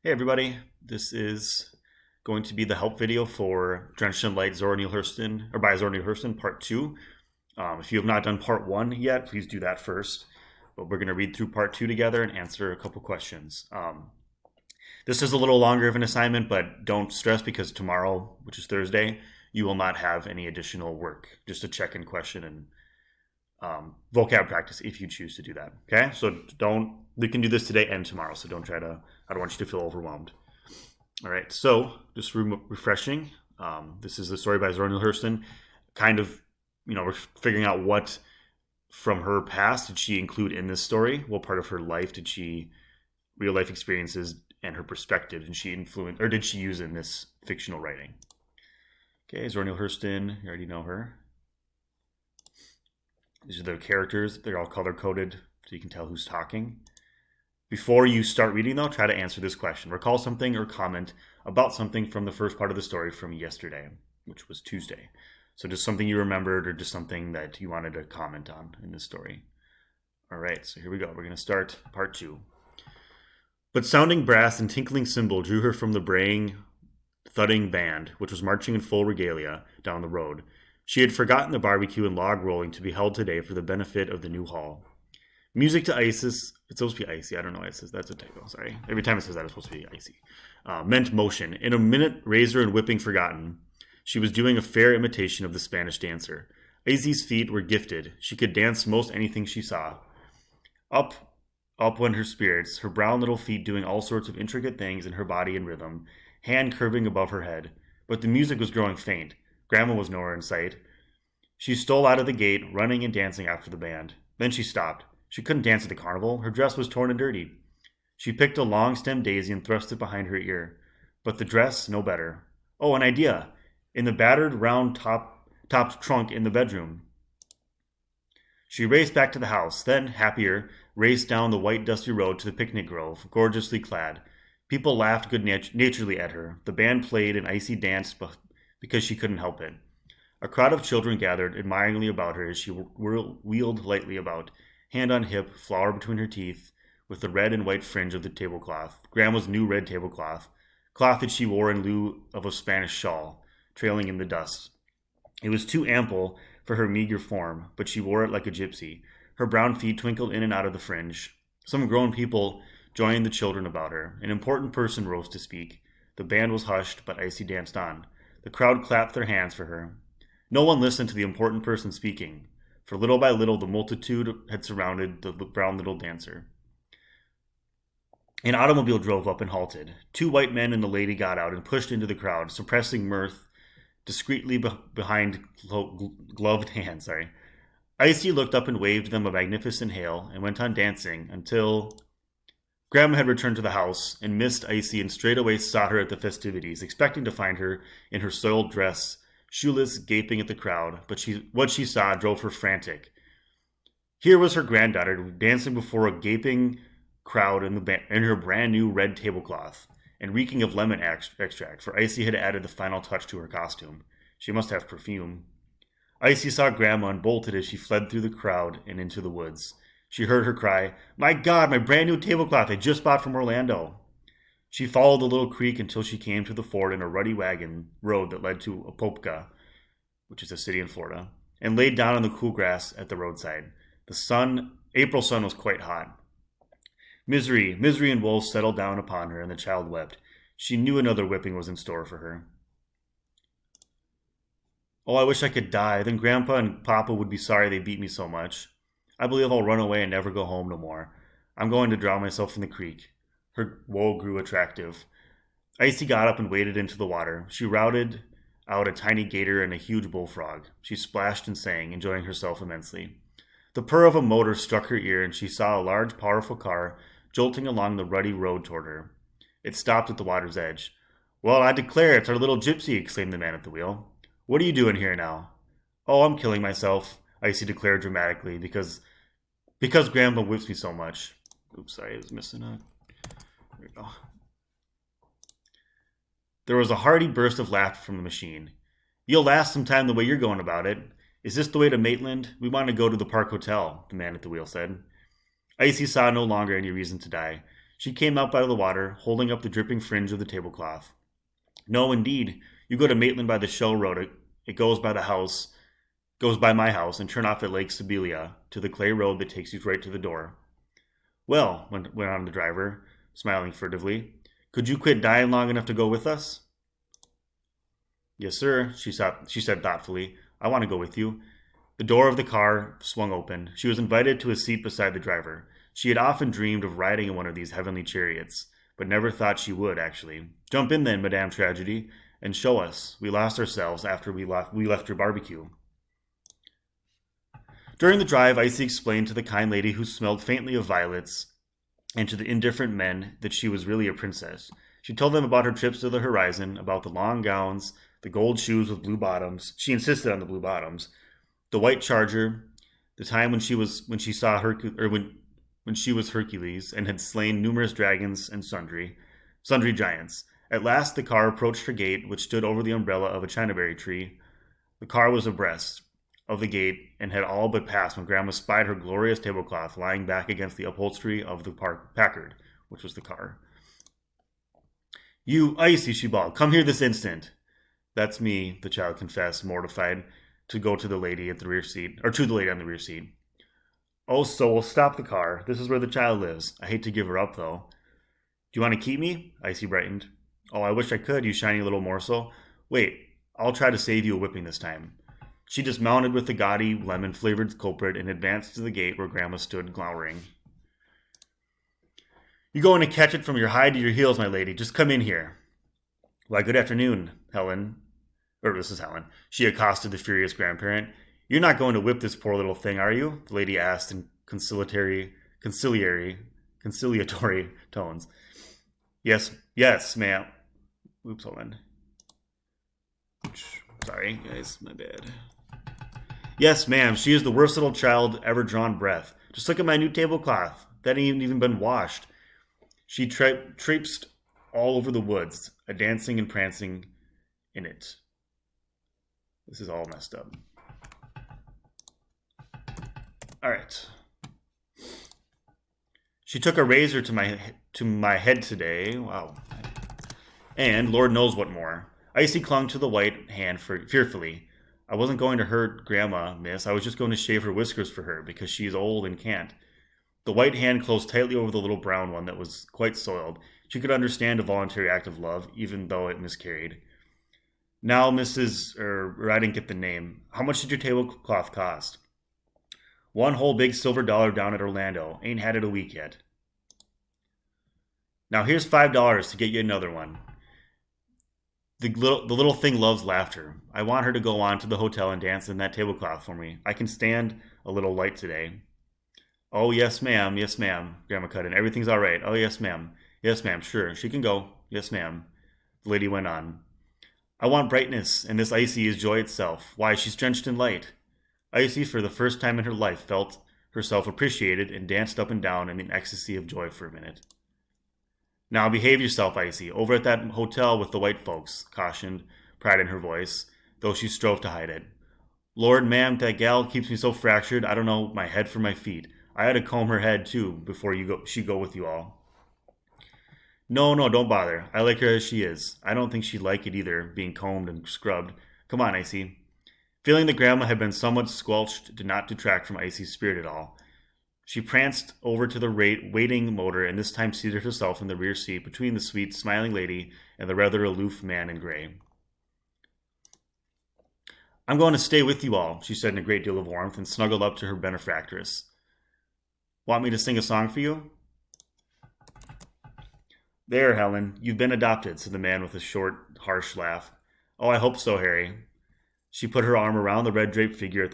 Hey everybody, this is going to be the help video for Drenched in Light, Zora, Neale, Hurston, or by Zora, Neale, Hurston, part 2. If you have not done part 1 yet, please do that first. But we're going to read through part 2 together and answer a couple questions. This is a little longer of an assignment, but don't stress because tomorrow, which is Thursday, you will not have any additional work. Just a check-in question and vocab practice if you choose to do that. Okay, so we can do this today and tomorrow, so I don't want you to feel overwhelmed. All right, so just refreshing. This is the story by Zora Neale Hurston. Kind of, we're figuring out what from her past did she include in this story? What part of her life real life experiences and her perspective, did she influence or did she use in this fictional writing? Okay, Zora Neale Hurston, you already know her. These are the characters. They're all color-coded so you can tell who's talking. Before you start reading, though, try to answer this question. Recall something or comment about something from the first part of the story from yesterday, which was Tuesday. So just something you remembered or just something that you wanted to comment on in this story. All right, so here we go. We're going to start part 2. But sounding brass and tinkling cymbal drew her from the braying, thudding band, which was marching in full regalia down the road. She had forgotten the barbecue and log rolling to be held today for the benefit of the new hall. Music to Isis, it's supposed to be icy, I don't know why it says, that's a typo, sorry. Every time it says that, it's supposed to be icy. Meant motion. In a minute, razor and whipping forgotten, she was doing a fair imitation of the Spanish dancer. Isy's feet were gifted. She could dance most anything she saw. Up went her spirits, her brown little feet doing all sorts of intricate things in her body in rhythm, hand curving above her head. But the music was growing faint. Grandma was nowhere in sight. She stole out of the gate, running and dancing after the band. Then she stopped. She couldn't dance at the carnival. Her dress was torn and dirty. She picked a long-stemmed daisy and thrust it behind her ear. But the dress, no better. Oh, an idea! In the battered, round-topped trunk in the bedroom. She raced back to the house, then, happier, raced down the white, dusty road to the picnic grove, gorgeously clad. People laughed good-naturedly at her. The band played an icy dance because she couldn't help it. A crowd of children gathered admiringly about her as she wheeled lightly about, hand on hip, flower between her teeth, with the red and white fringe of the tablecloth, Grandma's new red tablecloth, cloth that she wore in lieu of a Spanish shawl, trailing in the dust. It was too ample for her meager form, but she wore it like a gypsy. Her brown feet twinkled in and out of the fringe. Some grown people joined the children about her. An important person rose to speak. The band was hushed, but Icy danced on. The crowd clapped their hands for her. No one listened to the important person speaking, for little by little the multitude had surrounded the brown little dancer. An automobile drove up and halted. 2 white men and a lady got out and pushed into the crowd, suppressing mirth discreetly behind gloved hands. Icy looked up and waved them a magnificent hail and went on dancing until Grandma had returned to the house and missed Icy and straightaway sought her at the festivities, expecting to find her in her soiled dress, shoeless, gaping at the crowd, but what she saw drove her frantic. Here was her granddaughter dancing before a gaping crowd in her brand new red tablecloth, and reeking of lemon extract, for Icy had added the final touch to her costume. She must have perfume. Icy saw Grandma and bolted as she fled through the crowd and into the woods. She heard her cry, "My God, my brand new tablecloth I just bought from Orlando." She followed the little creek until she came to the ford in a rutty wagon road that led to Apopka, which is a city in Florida, and laid down on the cool grass at the roadside. The April sun was quite hot. Misery and woe settled down upon her, and the child wept. She knew another whipping was in store for her. "Oh, I wish I could die. Then Grandpa and Papa would be sorry they beat me so much. I believe I'll run away and never go home no more. I'm going to drown myself in the creek." Her woe grew attractive. Icy got up and waded into the water. She routed out a tiny gator and a huge bullfrog. She splashed and sang, enjoying herself immensely. The purr of a motor struck her ear, and she saw a large, powerful car jolting along the rutty road toward her. It stopped at the water's edge. "Well, I declare it's our little gypsy," exclaimed the man at the wheel. "What are you doing here now?" "Oh, I'm killing myself," Icy declared dramatically, because Grandpa whips me so much. Oops, sorry, I was missing a... There we go. There was a hearty burst of laughter from the machine. "You'll last some time the way you're going about it. Is this the way to Maitland? We want to go to the Park Hotel," the man at the wheel said. Icy saw no longer any reason to die. She came out of the water, holding up the dripping fringe of the tablecloth. No, indeed. You go to Maitland by the Shell Road. It goes by my house, and turn off at Lake Sibelia to the clay road that takes you right to the door. Well, went on the driver, smiling furtively, could you quit dying long enough to go with us? Yes, sir, she said thoughtfully. I want to go with you. The door of the car swung open. She was invited to a seat beside the driver. She had often dreamed of riding in one of these heavenly chariots, but never thought she would, actually. Jump in then, Madame Tragedy, and show us. We lost ourselves after we left your barbecue. During the drive, Icy explained to the kind lady who smelled faintly of violets and to the indifferent men that she was really a princess. She told them about her trips to the horizon, about the long gowns, the gold shoes with blue bottoms. She insisted on the blue bottoms. The white charger, the time when she was Hercules and had slain numerous dragons and sundry giants. At last the car approached her gate, which stood over the umbrella of a chinaberry tree. The car was abreast of the gate and had all but passed when Grandma spied her glorious tablecloth lying back against the upholstery of the Packard, which was the car. You, Icy, she bawled, come here this instant. That's me, the child confessed, mortified, to go to the lady at the rear seat, or to the lady on the rear seat. Oh, so we'll stop the car. This is where the child lives. I hate to give her up, though. Do you want to keep me? Icy brightened. Oh, I wish I could, you shiny little morsel. Wait, I'll try to save you a whipping this time. She dismounted with the gaudy, lemon-flavored culprit and advanced to the gate where Grandma stood glowering. You going to catch it from your hide to your heels, my lady. Just come in here. Why, good afternoon, Helen. This is Helen. She accosted the furious grandparent. You're not going to whip this poor little thing, are you? The lady asked in conciliatory tones. Yes, ma'am. Oops, hold on. Sorry, guys, my bad. Yes, ma'am, she is the worst little child ever drawn breath. Just look at my new tablecloth. That ain't even been washed. She traipsed all over the woods, a dancing and prancing in it. This is all messed up. All right. She took a razor to my head today. Wow. And Lord knows what more. Icy clung to the white hand fearfully. I wasn't going to hurt Grandma, miss. I was just going to shave her whiskers for her, because she's old and can't. The white hand closed tightly over the little brown one that was quite soiled. She could understand a voluntary act of love, even though it miscarried. Now, I didn't get the name. How much did your tablecloth cost? One whole big silver dollar down at Orlando. Ain't had it a week yet. Now here's $5 to get you another one. The little thing loves laughter. I want her to go on to the hotel and dance in that tablecloth for me. I can stand a little light today. Oh, yes, ma'am. Yes, ma'am. Grandma cut in. Everything's all right. Oh, yes, ma'am. Yes, ma'am. Sure. She can go. Yes, ma'am. The lady went on. I want brightness, and this Icy is joy itself. Why, she's drenched in light. Icy, for the first time in her life, felt herself appreciated and danced up and down in an ecstasy of joy for a minute. Now behave yourself, Icy, over at that hotel with the white folks, cautioned, pride in her voice, though she strove to hide it. Lord, ma'am, that gal keeps me so fractured, I don't know my head from my feet. I had to comb her head, too, before she go with you all. No, don't bother. I like her as she is. I don't think she'd like it either, being combed and scrubbed. Come on, Icy. Feeling that Grandma had been somewhat squelched did not detract from Icy's spirit at all. She pranced over to the waiting motor and this time seated herself in the rear seat between the sweet, smiling lady and the rather aloof man in gray. I'm going to stay with you all, she said in a great deal of warmth and snuggled up to her benefactress. Want me to sing a song for you? There, Helen, you've been adopted, said the man with a short, harsh laugh. Oh, I hope so, Harry. She put her arm around the red-draped figure at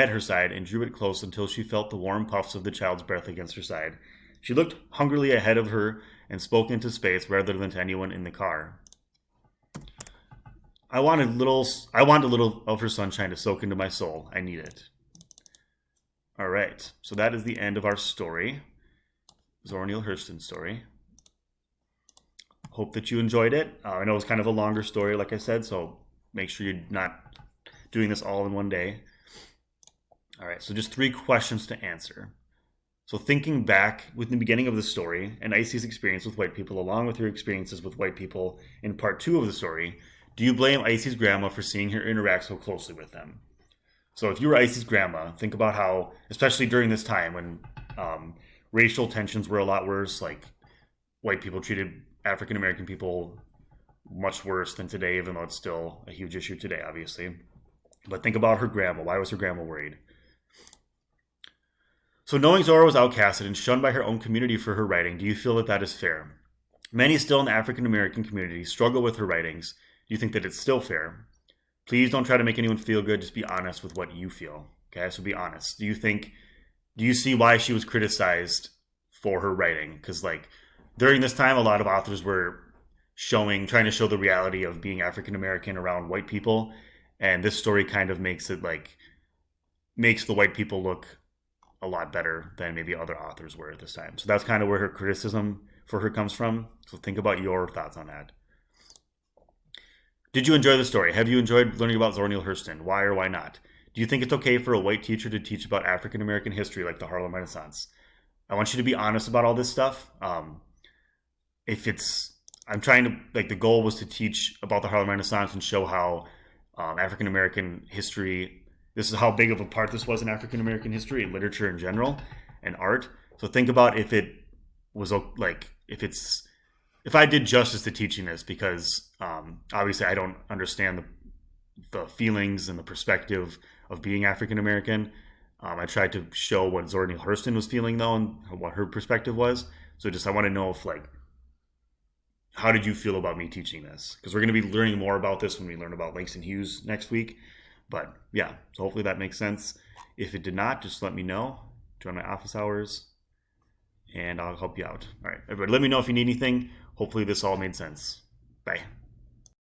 her side and drew it close until she felt the warm puffs of the child's breath against her side. She looked hungrily ahead of her and spoke into space rather than to anyone in the car. I want a little of her sunshine to soak into my soul. I need it. All right, so that is the end of our story. Zora Neale Hurston's story. Hope that you enjoyed it. I know it was kind of a longer story, like I said, so make sure you're not doing this all in one day. All right, so just 3 questions to answer. So thinking back with the beginning of the story and Icy's experience with white people, along with her experiences with white people in part 2 of the story, do you blame Icy's grandma for seeing her interact so closely with them? So if you were Icy's grandma, think about how, especially during this time when racial tensions were a lot worse, like white people treated African American people much worse than today, even though it's still a huge issue today, obviously. But think about her grandma. Why was her grandma worried? So knowing Zora was outcasted and shunned by her own community for her writing, do you feel that that is fair? Many still in the African American community struggle with her writings. Do you think that it's still fair? Please don't try to make anyone feel good. Just be honest with what you feel. Okay, so be honest. Do you see why she was criticized for her writing? Because like during this time, a lot of authors were trying to show the reality of being African American around white people, and this story kind of makes the white people look a lot better than maybe other authors were at this time. So that's kind of where her criticism for her comes from. So think about your thoughts on that. Did you enjoy the story? Have you enjoyed learning about Zora Neale Hurston? Why or why not? Do you think it's okay for a white teacher to teach about African American history like the Harlem Renaissance? I want you to be honest about all this stuff. I'm trying to, like, the goal was to teach about the Harlem Renaissance and show how African American history, this is how big of a part this was in African American history and literature in general and art. So think about if it was like, if I did justice to teaching this, because obviously I don't understand the feelings and the perspective of being African American. I tried to show what Zora Neale Hurston was feeling though, and what her perspective was. So I want to know if how did you feel about me teaching this? Because we're going to be learning more about this when we learn about Langston Hughes next week. But yeah, so hopefully that makes sense. If it did not, just let me know. Join my office hours and I'll help you out. All right, everybody, let me know if you need anything. Hopefully this all made sense. Bye.